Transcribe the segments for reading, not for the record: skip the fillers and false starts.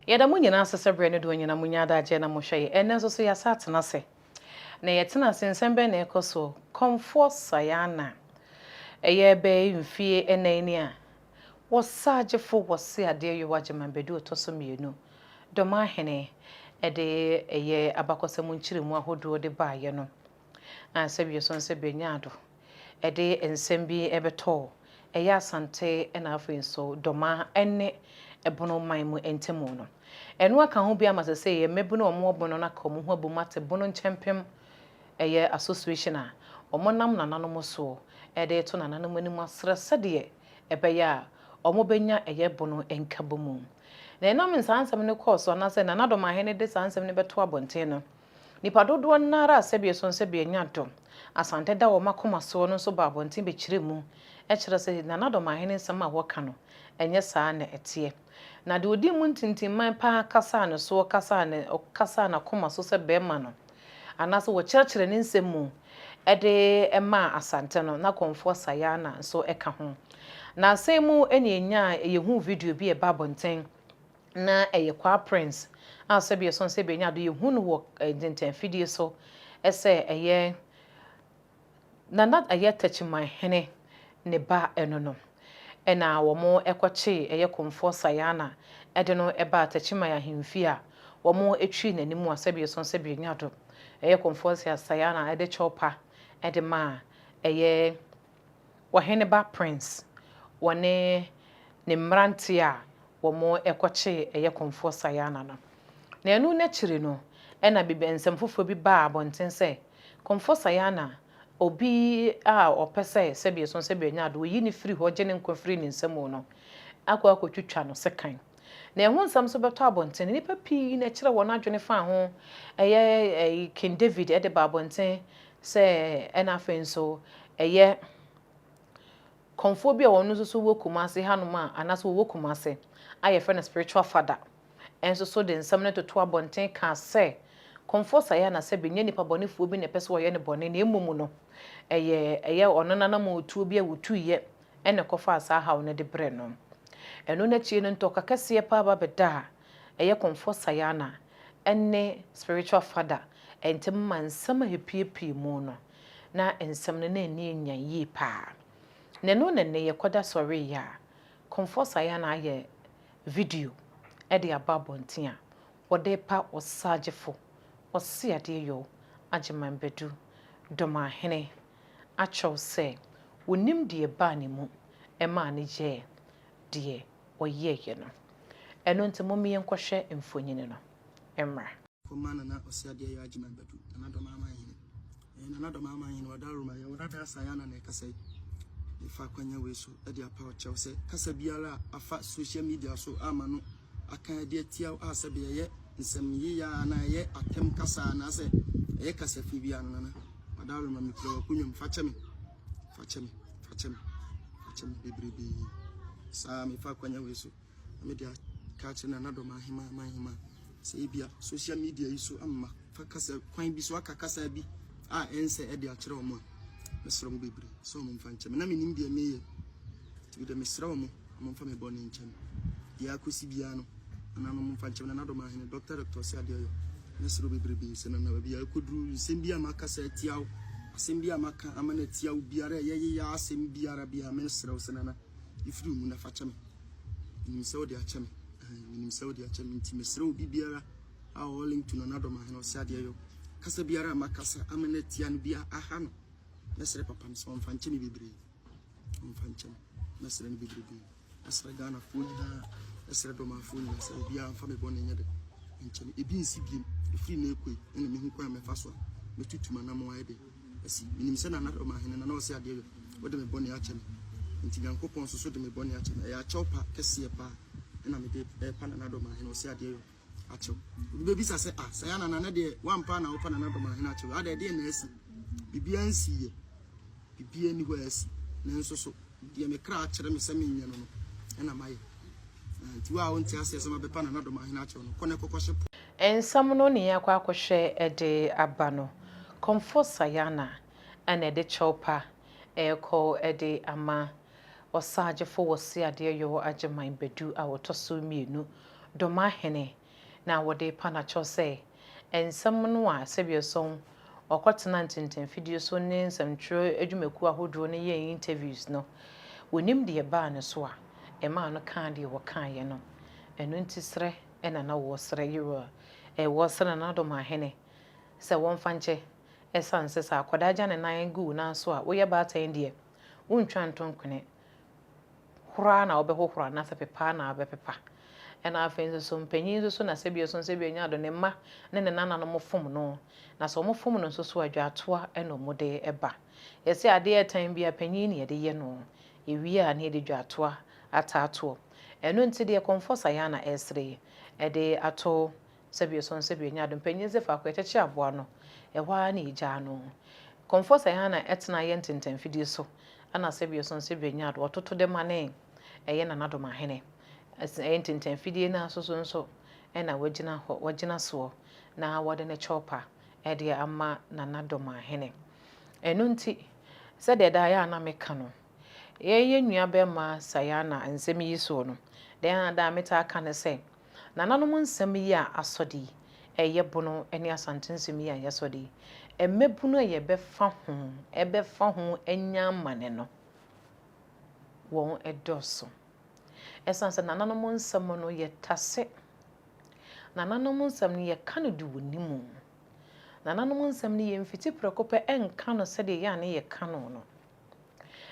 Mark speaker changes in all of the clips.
Speaker 1: Yada mu nyina asese bre ne do nyina mu nyada je na mo hwe enne so ya satena se na yetena sensem be na ekoso comfort sayana eye be mfie enani a wosagefo wose ade yo wageman bedu otoso mienu doma hene ede eye abakosem nkyiremu ahodo de baaye no ansebie so nsebie nyaado ede ensem bi ebeto eye asante na afei so doma enne ebono man mu entemu no eno aka ho bia masese ye mebuno omo obono na ka omo ho abumate bono nkyempem eye association a omo nam nananom so ede to nananom anim asre sede ebeya omo benya eye bono enkabomu na enam nsansem ne course na se nanadom ahene de sansem ne beto abonten no nipa dodo nara asebie so nsebie nyadom asante da wo makoma so no so ba abonten be kiremu kire se nanadom ahene nsem a woka no enye saa na etie na de odi mu ntintimman pa kasa ne so kasa na koma so se bema no anaso wo kyerkyere ne nsem mu ede ema asante no na konfo sayana so eka ho na asemu eni enya yehu video bi e ba bonten na eye kwa prince asebie so nsebie nya do yehu no wo dinten video so ese eye nana eye tachiman hene ne ba eno no ena womo ekwache eye konfo sayana ede no eba tachiman ahemfi a womo etwi nanimu asebie so nsebie nya do eye konfo sayana ede chopa ede ma eye wahene ba prince wone ne mranti a womo ekwache eye konfo sayana no na enu na chiri no ena bibe nsem fofo bi ba abonten se konfo sayana obi a opese sebie so sebie nya do yi ni free ho je ne nkwa free ni nsem no akwa twitwa no sekan na ehun nsam so beto abonten ni papi na kire wona adwene fa ho eye King David ede ba abonten se ena fenso eye konfo bi a wono so wo kumase hanuma anaso wo kumase aye friend spiritual father enso so de nsam ne toto abonten ka se konfo sayana se benye nipa bonefuo bi ne pese wo ye ne bone na emumu no eye ononana ma otuo bi a wotuye ene kofa asa hawo ne de bre no eno na chie no ntoka kase pa ba beda eye konfo sayana ene spiritual father entem mansam hepiepie mu no na ensam ne na eni nya yi pa neno nene ye koda sorry ya konfo sayana aye video ede ababonten a wode pa osagefo osi ade yo ageman bedu doma hene achow se wonim de ba ne mu ema ne je de oyeye no eno ntemo me yenkohwe mfonyine no emra
Speaker 2: komana na osi ade yo ageman bedu na doma amahene na doma amahene wadaruma ye wadada sayana na kasai ifa kwanya weso ade apa ochew se kasa biara afa social media so amano akan de atia asabe ye nsem yi ya na ye atem kasa na se ye kasa fi bia no na wadalo ma mikro kunwum fachemi bebrebe sa me fa kwanya weso me dia ka che na do mahima se bia social media yi so amma fa kasa kwan bi so aka kasa bi a ense e de akere omo mesro mo bebre so mo mfanchemi na menim dia meye ti de mesro mo fa me boni nchen dia kosi bia no na no mfanchemi na do mahine doctor si adeyo mesro bebrebe se na bia akoduru nsem bia makasa tiawo asem bia maka amana tiawo biara ye ya asem biara bia mesro se na ifiri mu na fachemi nim se odi achemi nti mesro biara a all link to na do mahine si adeyo kasa biara makasa amana tia no bia aha no mesre papa mso mfanchemi bebrebe mesre ni bebrebe mesre Ghana foni da esere do ma foni na se bia mfa me bone nyede nchemi ebi nsi biem efiri na ekoi ene me hu kwa me fa so metutuma na mo ayede asi minim se na na do ma hene na o se ade wo de me bone ya cheme nti Yankopon so de me bone ya cheme ya chopa kese pa na me de pa na do ma hene o se ade achew obi bisa se se ya na de wampa na wo pa na do ma hene achew ade de na asi bibia nsi ye bibia ni ho asi na nso so de me kra akere me se me nye no na maye tiwa wonti asese mabepa na do mahina acho no kone kokoshe
Speaker 1: ensam no ne yakwa akohwe ede aba no comfort sayana ana ede chopa eko ede ama osagefo wosi ade yo ageman bedu a wotoso mienu doma hene na wode pa na cho say ensem no a sebieso okotena ntenten video so ne nsamtro adwumaku ahodo ne ye interviews no wonim de ba ne so a ema no kan de wo kan ye no eno ntisre ena na wo sre yiro wo sre na doma hene se won fanche esanse sa akodaja ne nan gu na so a wo ye ba tan de wontwa ntonkone hura na obehohura na se pepa na abepepa ena afenzo so mpanyin so na sebie so sebie nya do ne ma ne nana no mofom no na so mofom no so adwatoa eno mode eba yesi ade etan bia panyin ne de ye no ewie a ne de dwatoa atato eno nti de komfosa ya na esre ede ato sebie so sebie nya do panyin ze fa ko echeche aboa no ehwa na ija no komfosa ya na etena ye ntenten fidie so ana sebie so sebie nya do ototo de mane eye na nadoma hene ntenten fidie na so ena wagina so na wode ne chopa ede ama na nadoma hene eno nti se de da ya na meka no ye nua be ma sayana nsem yi so no de da meta aka ne se na nanom nsem yi a asodi eye bono ene asantensem yi a yesodi emmebuno ye befa ho enya mane no won edoso esanse nananom nsem no ye tase nananom nsem no ye kanu du wonimu nananom nsem no ye mfiti prekope enka no se de ya ne ye kanu no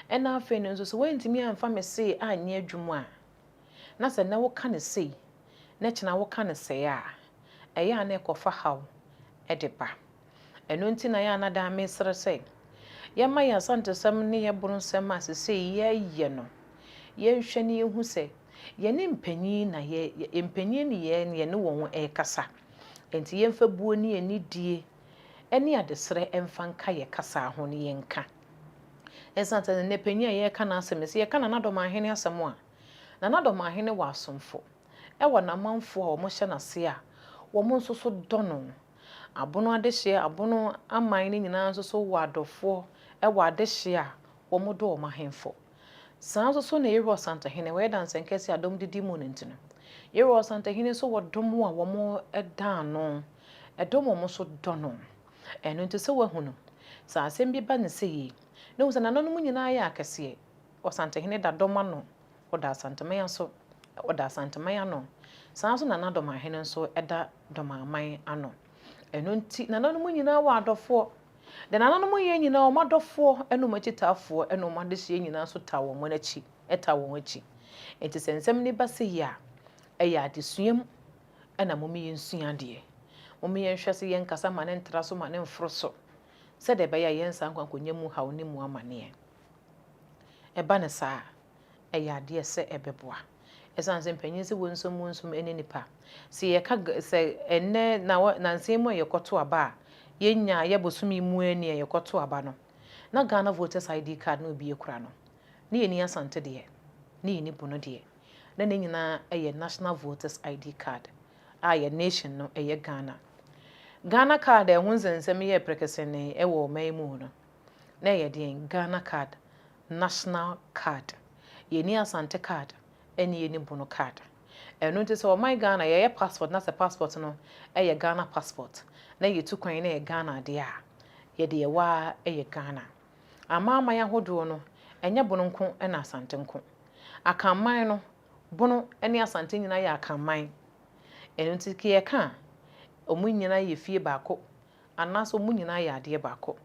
Speaker 1: ena afa no so wentimi amfa me se anye adwumu a na se na wo kane sei na kina wo kane sei a eya na ekofa haw edeba eno nti na ya na da mesre sei ye ma ya santesem ne ye burusem asese ye no ye hwe ne hu se ye ne mpanyin na ye mpanyin ne ne won kasa enti ye mfa buo ne ani die ene adesre emfa nka ye kasa ho ne ye nka esante ne panyin ye kana asemese ye kana nadoma hene asemo a na nadoma hene wa asomfo ewo na manfo a wo hye na se a wo nso so dono abono adehye abono aman ne nyina nso so wo adofo ewo adehye a wo modo wo mahemfo sanso so na yero santa hene we dance nkesi adom didi mu ntino yero santa hene so wo dom a wo mo edano edom mo so dono eno nti se wo hunu sa asem bi ba ne sei ne wo sana nanom nyina ya akese o santa hene da dom ano o da santa meya so o da santa meya no sanso na nadom hene nso eda dom aman ano eno nti na nanom nyina wa adofo de nananom ye nyina o madofo eno machitafo eno madehye nyina so ta wo monachi eta wo achi enti sensem ni base ya eya adesuam ena momi yensua de momi yenhwese yen kasa mane ntra so mane mfroso se de be ya yensa nkwankonya mu hawo ne mu amane eba ne sa eya de se ebeboa esanse mpanyin se wonsom ene nipa se ye ka se enne na nsemu ye koto aba yenya yebosumi mu ani ye koto aba no na Ghana voters ID card no bi ekura no ne yeni asante de ne yeni bono de na ne nyina eye national voters ID card a nation no eye Ghana card e hunzensem ye prekesene e wo maimu no na ye de Ghana card national card yeni asante card ene yeni bono card eno nti so my Ghana ye passport na se passport no eye Ghana passport na yetu kwan na ye Ghana de a ye de wa eye Ghana ama ya hodo no enye bono nko na asante nko akamman no bono ene asante nyina ya akamman eno nti ke ye ka omunyina ye fie baako anaso omunyina ya ade baako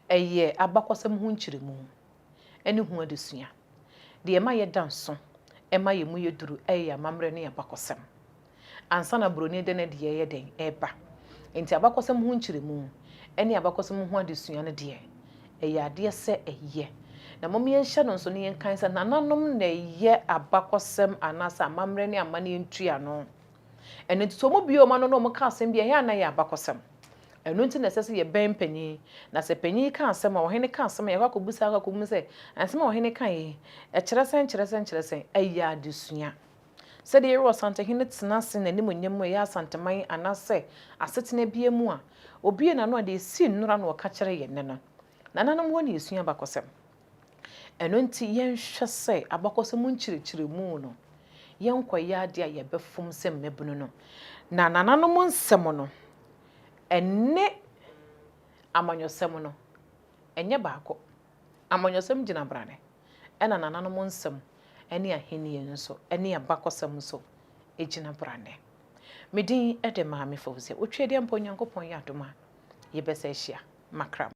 Speaker 1: eye abakosem hu nkyiremu ene hu adesua de ma ye danso ema ye mu yeduru eye amamre ne abakosem ansa na broni de ne de ye den eba enti abakosem hu nkyiremu ene abakosem hu adesua ne de eye ade se eye na mom ye hye no nso ne yenkan se nananom na ye abakosem anasa amamre ne amane ntua no eno nti so mo bio ma no mo ka asem bia ya na ye abakosem eno nti na sese ye ben panyi na se panyi ka asem a ohene ka asem ye kwakobusa akakomu se asem a ohene kan ye kyeresen eye adesua se de yero santa hene tena se na nimonyam ye asanteman anase asetena bia mu a obi na no de si nnura na oka kyere ye ne no nananom woni esua abakosem eno nti yenhwe se abakosem nkyirikyiri mu no yɛnkɔ yade a yɛbɛfom sɛ mmabunu no na nananom nsɛm no ɛne amanyɔsɛm no ɛnyɛ baako amanyɔsɛm gyina brane ɛna nananom nsɛm ɛne ahenni nso ɛne abakɔsɛm nso ɛgyina brane medin ɛde maame Fawzia otwe deɛ mpo Nyankopɔn yɛ adom a yɛbɛsɛ hyia makram